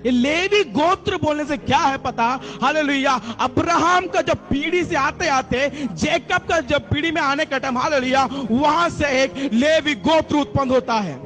ये लेवी गोत्र बोलने से क्या है पता? हालेलुया, अब्राहम का जब पीढ़ी से आते आते जेकब का जब पीढ़ी में आने का टाइम, हालेलुया, वहां से एक लेवी गोत्र उत्पन्न होता है।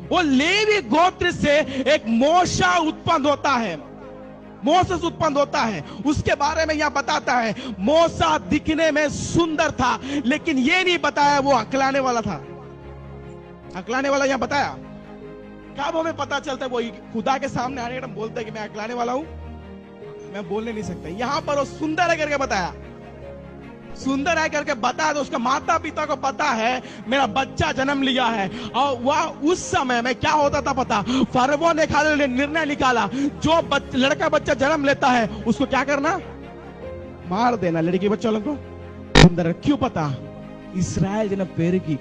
वो लेवी गोत्र से एक मोशा उत्पन्न होता है, मोसेस उत्पन्न होता है। उसके बारे में यहां बताता है मोसा दिखने में सुंदर था, लेकिन ये नहीं बताया वो अकलाने वाला था। अकलाने वाला यहां बताया। कब हमें पता चलता है वो खुदा के सामने आने का बोलता है कि मैं अकलाने वाला हूं, मैं बोलने नहीं सकता। यहां पर वो सुंदर है करके बताया, सुंदर है करके बताया तो उसका माता पिता को पता है मेरा बच्चा जन्म लिया है। और वह उस समय में क्या होता था पता? फरवो ने निर्णय निकाला जो लड़का बच्चा जन्म लेता है उसको क्या करना? मार देना। लड़की बच्चा लोगों को सुंदर है क्यों पता? इस्राएल जन्म पेड़ की,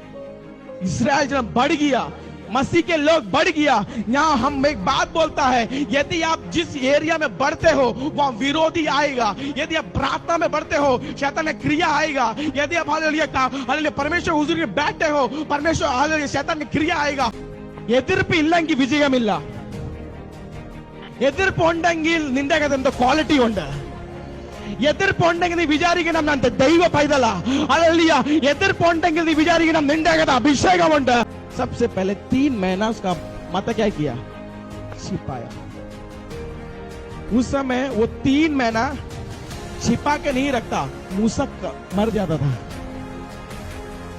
इस्राएल जन्म बढ़ गया, मसीह के लोग बढ़ गया। यहाँ हम एक बात बोलता है, यदि आप जिस एरिया में बढ़ते हो वहां विरोधी आएगा। यदि आप प्रार्थना में बढ़ते हो शैतान का क्रिया आएगा। यदि आप हालेलुया परमेश्वर हुजूर में बैठते हो, परमेश्वर हालेलुया शैतान की क्रिया आएगा। ఎదిర్పు ఇల్లంకి విజయమిల్ల, ಎದಿರ್ಪು ಉಂಡೆಂಗಿಲ್ ನಿಂದೆಗದಂತ ಕ್ವಾಲಿಟಿ ಉಂಡ, ಎದಿರ್ಪು ಉಂಡೆಂಗಿಲ್ ನೀ ವಿಚಾರಿಗೆ ನಮ್ಮಂತ ದೈವ ಪೈದಲ, हालेलुया ಎದಿರ್ಪು ಉಂಡೆಂಗಿಲ್ ನೀ ವಿಚಾರಿಗೆ ನಮ್ಮ ನಿಂದೆಗದ ಅಭಿಷೇಕ ಉಂಡ। सबसे पहले 3 महीना उसका माता क्या किया? छिपाया। उस समय वो 3 महीना छिपा के नहीं रखता, मूसा मर जाता था।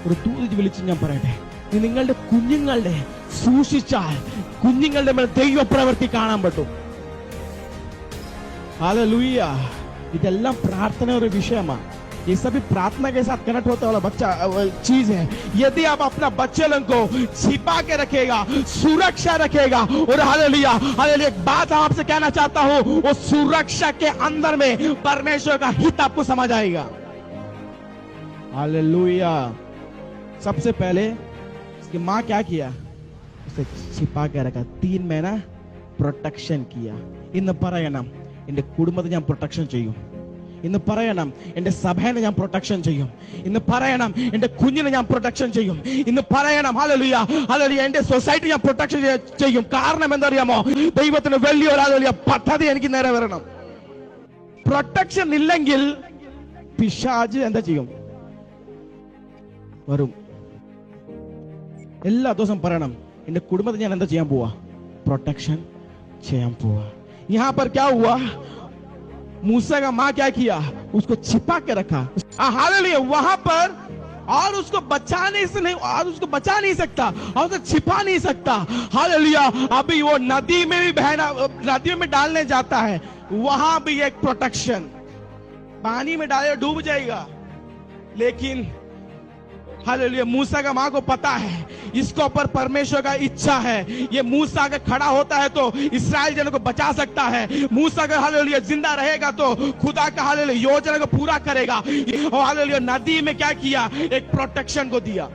ഒരു ദൂത് വിളിച്ച് ഞാൻ പറയട്ടെ, നിങ്ങളുടെ കുഞ്ഞുങ്ങളുടെ സൂക്ഷിച്ചാൽ കുഞ്ഞുങ്ങളുടെ മേൽ ദൈവപ്രവൃത്തി കാണാൻ പറ്റും। हालेलुया, ഇതെല്ലാം പ്രാർത്ഥനയുടെ വിഷയമാണ്। ये सभी प्रार्थना के साथ कनेक्ट होता वाला बच्चा चीज है। यदि आप अपना बच्चे लोगों को छिपा के रखेगा, सुरक्षा रखेगा, और हालेलुया हालेलुया एक बात आपसे कहना चाहता हूं, वो सुरक्षा के अंदर में परमेश्वर का हित आपको समझ आएगा। हालेलुया। सबसे पहले उसकी मां क्या किया? उसे छिपा के रखा, 3 महीना പ്രൊട്ടക്ഷൻ किया। ഇന്ന് പറയണം എന്റെ കുടുംബത്തെ ഞാൻ പ്രൊട്ടക്ഷൻ ചെയ്യും, ഇന്ന് പറയണം എന്റെ സഭയെ ഞാൻ പ്രൊട്ടക്ഷൻ ചെയ്യും, ഇന്ന് പറയണം എന്റെ കുഞ്ഞിനെ ഞാൻ പ്രൊട്ടക്ഷൻ ചെയ്യും, ഇന്ന് പറയണം ഹല്ലേലൂയ ഹല്ലേലൂയ എന്റെ സൊസൈറ്റി ഞാൻ പ്രൊട്ടക്ഷൻ ചെയ്യും। കാരണം എന്തറിയാമോ? ദൈവത്തിന് വലിയൊരു ഹല്ലേലൂയ പദ്ധതി എനിക്ക് നേരെ വരണം। പ്രൊട്ടക്ഷൻ ഇല്ലെങ്കിൽ പിശാച് എന്താ ചെയ്യും? വരും। എല്ലാ ദിവസവും പറയണം എന്റെ കുടുംബത്തെ ഞാൻ എന്താ ചെയ്യാൻ പോവാ? പ്രൊട്ടക്ഷൻ ചെയ്യാൻ പോവാ। यहां पर क्या हुआ? मूसा का मां क्या किया? उसको छिपा के रखा। हालेलुया। वहां पर और उसको बचा नहीं सकता और उसे छिपा नहीं सकता। हालेलुया। अभी वो नदी में भी बहना, नदियों में डालने जाता है, वहां भी एक प्रोटेक्शन। पानी में डाले डूब जाएगा, लेकिन हालेलुया मूसा का मां को पता है इसके ऊपर परमेश्वर का इच्छा है। ये मूसा अगर खड़ा होता है तो इस्राएल जनों को बचा सकता है। मूसा अगर हालेलुया जिंदा रहेगा तो खुदा का हालेलुया योजना को पूरा करेगा। और हालेलुया नदी में क्या किया? एक प्रोटेक्शन को दिया।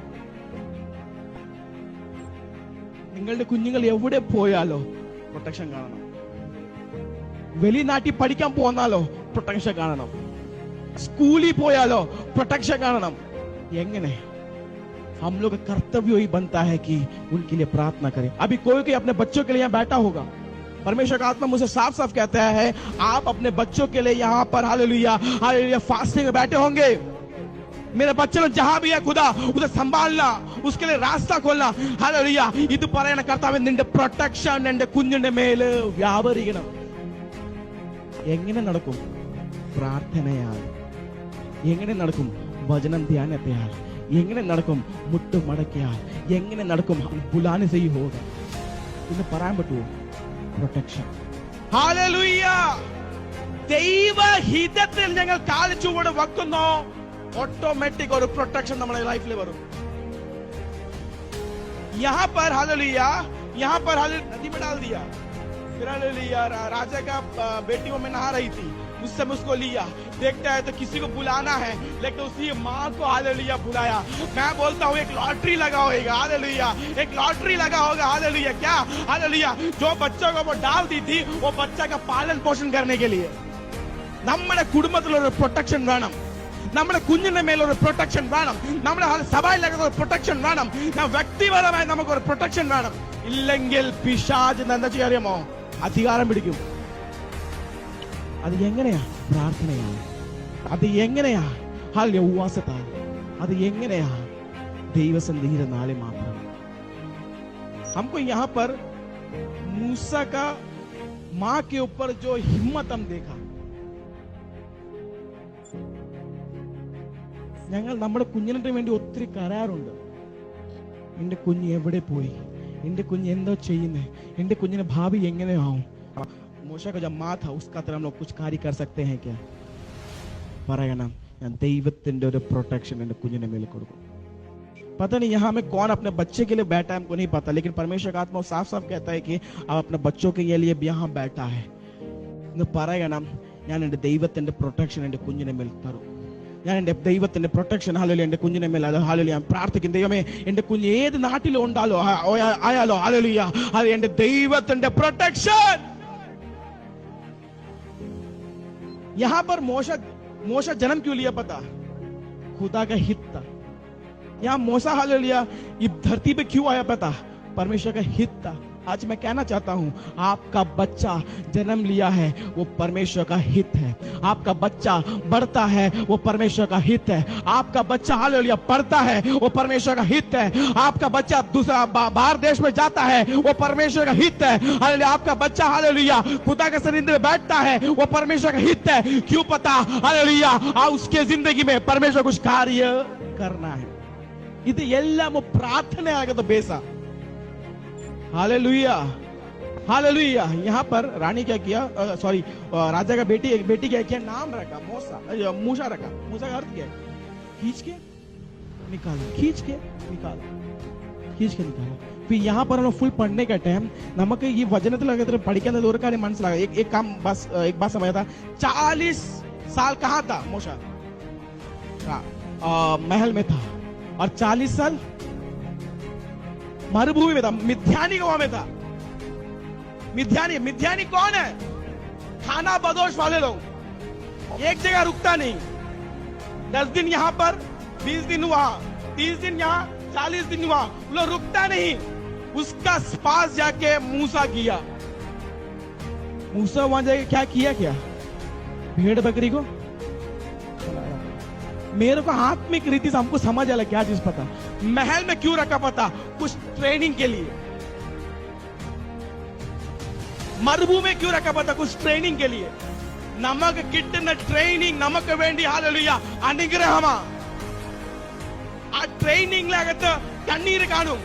നിങ്ങളുടെ കുഞ്ഞുങ്ങൾ എവിടെ പോയാലോ പ്രൊട്ടക്ഷൻ കാണണം। വെളിനാട്ടിൽ പഠിക്കാൻ പോന്നാലോ പ്രൊട്ടക്ഷൻ കാണണം। സ്കൂളിൽ പോയാലോ പ്രൊട്ടക്ഷൻ കാണണം। എങ്ങനെ? हम लोग का कर्तव्य ही बनता है कि उनके लिए प्रार्थना करें। अभी कोई अपने बच्चों के लिए यहाँ बैठा होगा, परमेश्वर का आत्मा मुझे साफ साफ कहता है आप अपने बच्चों के लिए यहाँ पर हालेलुया हालेलुया फास्टिंग में बैठे होंगे। मेरे बच्चे लोग जहां भी है खुदा उसे संभालना, उसके लिए रास्ता खोलना। हालेलुया ഇത് പറയുന്ന കർത്താവേ നിന്റെ പ്രൊട്ടക്ഷൻ എന്റെ കുഞ്ഞിന്റെ മേൽ വ്യാപരിക്കണം। എങ്ങനെ നടക്കും? പ്രാർത്ഥനയാൽ। എങ്ങനെ നടക്കും? വചനം ധ്യാനത്താൽ। എങ്ങനെ നടക്കും? മുട്ട് മടക്കിയാൽ। എങ്ങനെ നടക്കും? ബുലാനെ से ही होगा। ഇന്ന് പറയാൻ പറ്റുമോ? പ്രൊട്ടക്ഷൻ। ഹല്ലേലൂയ। ദൈവഹിതത്തിൽ ഞങ്ങൾ കാൽച്ചുവട് വെക്കുന്നു, ഓട്ടോമാറ്റിക് ഒരു പ്രൊട്ടക്ഷൻ നമ്മുടെ ലൈഫിൽ വരും। यहाँ पर हालेलुया, यहाँ पर हालेलुया नदी में डाल दिया। फिर हालेलुया राजा का बेटी वो में नहा रही थी, उस समय उसको लिया। देखता है तो किसी को बुलाना है, लेकिन उसी माँ को हालेलुया बुलाया। मैं बोलता हूँ एक लॉटरी लगा होगा। हालेलुया एक लॉटरी लगा होगा। हालेलुया क्या? हालेलुया जो बच्चों को वो डाल दी थी वो बच्चा का पालन पोषण करने के लिए നമ്മുടെ കുടുംബത്തിലൊരു പ്രൊട്ടക്ഷൻ വേണം, നമ്മുടെ കുഞ്ഞിന്റെ മേലൊരു പ്രൊട്ടക്ഷൻ വേണം, നമ്മുടെ സഭയിലൊരു പ്രൊട്ടക്ഷൻ വേണം, വ്യക്തിപരമായി നമുക്കൊരു പ്രൊട്ടക്ഷൻ വേണം. ഇല്ലെങ്കിൽ പിശാച് എന്താ ചെയ്യാറിയാമോ? അധികാരം പിടിക്കും. അത് എങ്ങനെയാ? പ്രാർത്ഥനയാണ്. അത് എങ്ങനെയാ? ഹല്ലേലൂയ, ഉപവാസത്താൽ. അത് എങ്ങനെയാ? ദൈവസന്നിധിയിലെ നാളെ മാത്രം. हमको यहाँ पर मूसा का माँ के ऊपर जो हिम्मत हम देखा, ഞങ്ങൾ നമ്മുടെ കുഞ്ഞിന് വേണ്ടി ഒത്തിരി കരാറുണ്ട്. എന്റെ കുഞ്ഞ് എവിടെ പോയി, എന്റെ കുഞ്ഞ് എന്തോ ചെയ്യുന്നേ, എന്റെ കുഞ്ഞിന്റെ ഭാവി എങ്ങനെയാവും. മൂസ का जब माँ था उसका तरह हम लोग कुछ कार्य कर सकते हैं क्या? പറയണം, ഞാൻ ദൈവത്തിന്റെ ഒരു പ്രൊട്ടക്ഷൻ എന്റെ കുഞ്ഞിന്റെ മേൽ കൊടുക്കും. पता नहीं यहाँ में कौन अपने बच्चे के लिए बैठा है, हमको नहीं पता, लेकिन परमेश्वर का आत्मा साफ साफ कहता है कि आप अपने बच्चों के लिए भी यहाँ बैठा है. പറയണം, ഞാൻ എന്റെ ദൈവത്തിന്റെ പ്രൊട്ടക്ഷൻ എന്റെ കുഞ്ഞിനെ മേൽ തരും. ഞാൻ എന്റെ ദൈവത്തിന്റെ പ്രൊട്ടക്ഷൻ ഹല്ലേലൂയ എന്റെ കുഞ്ഞിനെ മേൽ ഹല്ലേലൂയ ഞാൻ പ്രാർത്ഥിക്കും. ദൈവമേ, എന്റെ കുഞ്ഞ് ഏത് നാട്ടിലും ഉണ്ടാലോ ആയാലോ ഹല്ലേലൂയ, അത് എന്റെ ദൈവത്തിന്റെ പ്രൊട്ടക്ഷൻ. यहाँ पर मूसा जन्म क्यों लिया पता? खुदा का हित था. यहाँ मूसा हालेलुया ये धरती पे क्यों आया पता? परमेश्वर का हित था. आज मैं कहना चाहता हूं, आपका बच्चा जन्म लिया है वो परमेश्वर का हित है. आपका बच्चा बढ़ता है वो परमेश्वर का हित है. आपका बच्चा हालेलुया पढ़ता है वो परमेश्वर का हित है. आपका बच्चा दूसरा बाहर देश में जाता है वो परमेश्वर का हित है. हालेलुया आपका बच्चा हालेलुया खुदा के सनिधि में बैठता है वो परमेश्वर का हित है. क्यों पता? हालेलुया उसके जिंदगी में परमेश्वर कुछ कार्य करना है. ഇത് എല്ലാം പ്രാർത്ഥനയാകുന്ന ബേസാ. Hallelujah hallelujah. यहाँ पर रानी क्या किया, सॉरी राजा का बेटी क्या किया? नाम रखा मूसा रखा. मूसा का अर्थ क्या है? खींच के निकालो, खींच के निकालो, खींच के निकालो. फिर यहाँ पर हम फुल पढ़ने का टाइम नमक ये वचनത്തിൽ अगर പഠിക്കുന്നത് ഒരു കാര്യം മനസ്സിലാകും. एक काम बस एक बात समझा था. 40 साल कहाँ था मूसा? महल में था. और 40 साल मरुभूमि में था, मिद्यानी गांव में था. मिद्यानी कौन है? खाना बदोश वाले लोग. एक जगह रुकता नहीं. 10 दिन यहाँ पर, 20 दिन वहां, 30 दिन यहाँ, 40 दिन वहां. लोग रुकता नहीं. उसका पास जाके मूसा किया. मूसा वहां जाके क्या किया? क्या भेड़ बकरी को मेरे को आत्मिक रीति से हमको समझ आया क्या चीज पता? महल में क्यों रखा पता? कुछ ट्रेनिंग के लिए. मरुभूमि में क्यों रखा पता? कुछ ट्रेनिंग के लिए. नमक किटन ट्रेनिंग नमक वेंडी हालेलुया अनुग्रहमा. आ ट्रेनिंग लगत कन्नीर कानुम.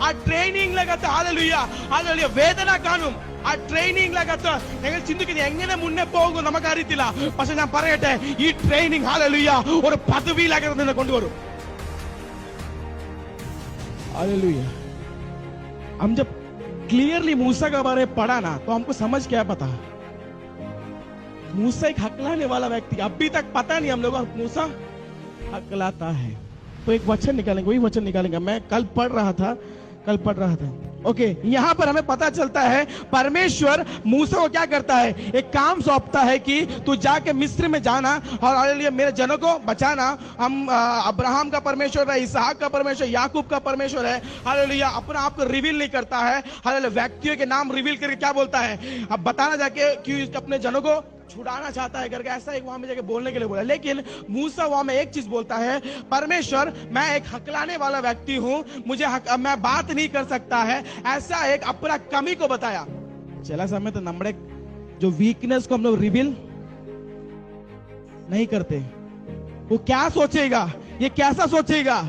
आ ट्रेनिंग लगत हालेलुया हालेलुया वेदना कानुम. ആ ട്രെയിനിങ്ങിലകത്ത് ഞങ്ങൾ ചിന്തിക്കുന്നത് എങ്ങനെ മുന്നേ പോകും നമുക്കറിയത്തില്ല. പക്ഷെ ഞാൻ പറയട്ടെ, ഈ ട്രെയിനിങ് हालेलुया ഒരു പദവിയിലകത്ത് നിന്നെ കൊണ്ടുവരും. हालेलुया. हम जब क्लियरली मूसा के बारे में पढ़ा ना तो हमको समझ क्या पता? मूसा एक हकलाने वाला व्यक्ति. अभी तक पता नहीं हम लोग मूसा हकलाता है. तो एक वचन निकालेंगे, वही वचन निकालेंगे. मैं कल पढ़ रहा था. ओके, यहाँ पर हमें पता चलता है परमेश्वर मूसा को क्या करता है? एक काम सौंपता है कि तू जाके मिस्र में जाना और हालेलुया मेरे जनों को बचाना. हम अब्राहम का परमेश्वर है, इसहाक का परमेश्वर, याकूब का परमेश्वर है. हालेलुया अपना आप को रिवील नहीं करता है. हालेलुया व्यक्तियों के नाम रिवील करके क्या बोलता है? अब बताना जाके कि अपने जनों को छुड़ाना चाहता है करके ऐसा एक वहां में जाके बोलने के लिए बोला. लेकिन मूसा वहां में एक चीज बोलता है, परमेश्वर मैं एक हकलाने वाला व्यक्ति हूं, मैं बात नहीं कर सकता है. ऐसा एक अपना कमी को बताया. चला समय तो नंबर जो वीकनेस को हम लोग रिवील नहीं करते. वो क्या सोचेगा? ये कैसा सोचेगा?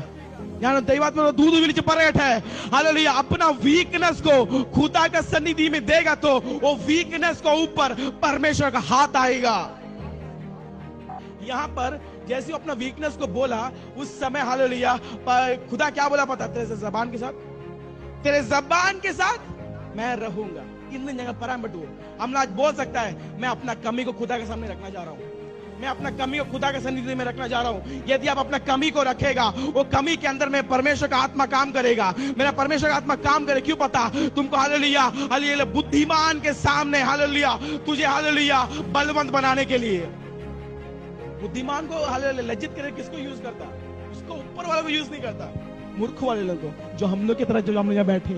ഞാൻ ദൈവാത്മാ दूध വിളിച്ച് പറയട്ടെ, हालेलुया अपना वीकनेस को खुदा का सन्निधि में देगा तो वो वीकनेस को ऊपर परमेश्वर का हाथ आएगा. यहाँ पर जैसे अपना वीकनेस को बोला उस समय हालेलुया खुदा क्या बोला पता? तेरे जबान के साथ मैं रहूंगा. इन जगह परामटू हम आज बोल सकता है मैं अपना कमी को खुदा के सामने रखना जा रहा हूं. मैं अपना कमी को खुदा के सन्निधि में रखना जा रहा हूं. यदि आप अपना कमी को रखेगा वो कमी के अंदर में परमेश्वर का आत्मा काम करेगा. मेरा परमेश्वर का आत्मा काम करे. क्यों पता? तुमको हालेलुया हालेलुया बुद्धिमान के सामने हालेलुया तुझे हालेलुया बलवंत बनाने के लिए. बुद्धिमान को हालेलुया लज्जित करे किसको यूज करता? उसको ऊपर वाले को यूज नहीं करता. मूर्ख वाले लोग को, जो हम लोग की तरह जो हम लोग बैठे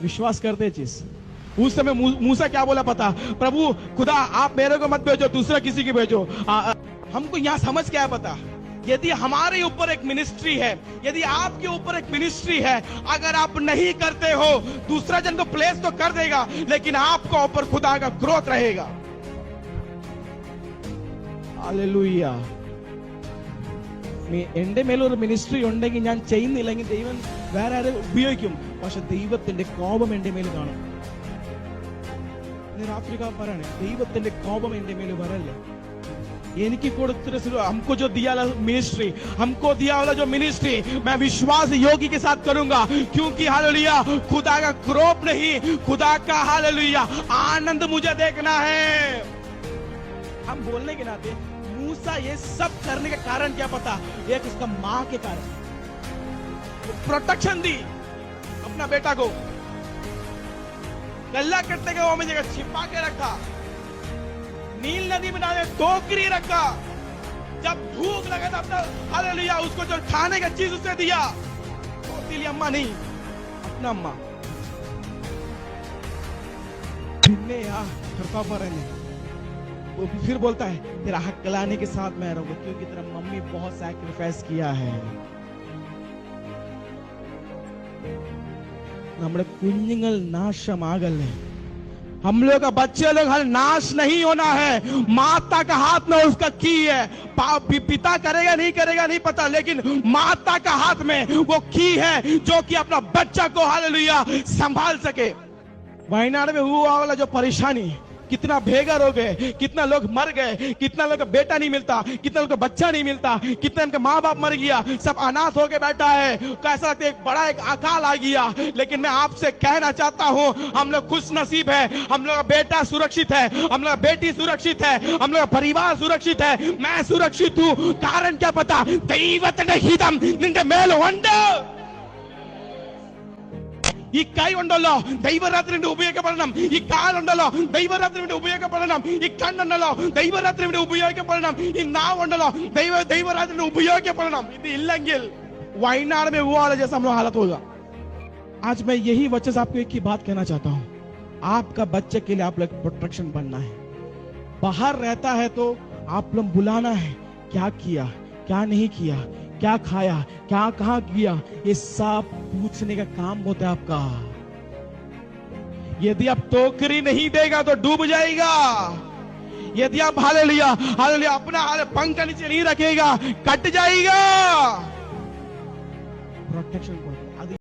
विश्वास करते चीज उस समय मूसा क्या बोला पता? प्रभु खुदा आप मेरे को मत भेजो, दूसरा किसी की भेजो। हमको यहाँ समझ क्या है पता? यदि हमारे ऊपर एक मिनिस्ट्री है, यदि आपके ऊपर एक मिनिस्ट्री है, अगर आप नहीं करते हो, दूसरा जन को प्लेस तो कर देगा, लेकिन आपका ऊपर खुदा का ग्रोथ रहेगा। हालेलुया। എന്റെ മേലൊരു മിനിസ്ട്രി ഉണ്ടെങ്കിൽ ഞാൻ ചെയ്യുന്നില്ലെങ്കിൽ ദൈവം വേറെ ആരെ ഉപയോഗിക്കും, പക്ഷെ ദൈവത്തിന്റെ കോപം എന്റെ മേൽ കാണും. രാത്രി പറയണേ, ദൈവത്തിന്റെ കോപം എന്റെ മേൽ വരല്ലേ. എനിക്ക് കൊടുത്തിട്ട് हमको जो दिया मिनिस्ट्री, हमको दिया वाला जो मिनिस्ट्री, मैं विश्वास योगी के साथ करूंगा, क्योंकि हालेलुया खुदा का क्रोध नहीं, खुदा का हालेलुया आनंद मुझे देखना है। हम बोलने के नाते मूसा ये सब करने का कारण क्या पता? एक उसका मां के कारण प्रोटेक्शन दी अपना बेटा को, गल्ला करते गए वो में जगह छिपा के रखा, नील नदी में डाले टोकरी रखा, जब भूख लगा था तब हालेलुया उसको जो खाने का चीज उसे दिया, इसलिए अम्मा नहीं अपना अम्मा वो फिर बोलता है तेरा हक लाने के साथ मैं रहूंगा, क्योंकि तेरा मम्मी बहुत सैक्रिफाइस किया है। നമ്മുടെ കുഞ്ഞുങ്ങൾ നാശമാകല്ലേ. हम लोग का बच्चे लोग हर नाश नहीं होना है, माता का हाथ में उसका की है, पिता करेगा नहीं करेगा नहीं पता, लेकिन माता का हाथ में वो की है जो कि अपना बच्चा को हालेलुया संभाल सके। वायनाड में हुआ वाला जो परेशानी, कितना बेघर हो गए, कितना लोग मर गए, कितना लोग का बेटा नहीं मिलता, कितना लोग का बच्चा नहीं मिलता, कितना उनका माँ बाप मर गया, सब अनाथ होके बैठा है, कैसा लगता है एक बड़ा एक अकाल आ गया। लेकिन मैं आपसे कहना चाहता हूँ, हम लोग खुश नसीब है, हम लोग का बेटा सुरक्षित है, हम लोग का बेटी सुरक्षित है, हम लोग का परिवार सुरक्षित है, मैं सुरक्षित हूँ। कारण क्या पता? ദൈവത്തിന്റെ ഹിതം നിന്റെ മേൽ ഉണ്ട്. ഈ കൈ ഉണ്ടല്ലോ ദൈവരാത്രി വേണ്ടി ഉപയോഗിക്കപ്പെടണം, ഈ കാലുണ്ടല്ലോ ദൈവരാത്രി വേണ്ടി ഉപയോഗിക്കപ്പെടണം, ഈ കണ്ണുണ്ടല്ലോ ദൈവരാത്രി വേണ്ടി ഉപയോഗിക്കപ്പെടണം, ഈ നാവുണ്ടല്ലോ ദൈവരാത്രി വേണ്ടി ഉപയോഗിക്കപ്പെടണം. ഇത് ഇല്ലെങ്കിൽ वायनाड में हुआ वाला जैसा हम लोग हालत होगा. आज मैं यही वचन से आपको एक ही बात कहना चाहता हूँ, आपका बच्चे के लिए आप लोग प्रोटेक्शन बनना है. बाहर रहता है तो आप लोग बुलाना है, क्या किया क्या नहीं किया, क्या खाया क्या कहां किया, ये सब पूछने का काम होता है आपका. यदि आप टोकरी नहीं देगा तो डूब जाएगा. यदि आप हालेलुया हालेलुया अपना पंख नीचे नहीं रखेगा कट जाएगा. प्रोटेक्शन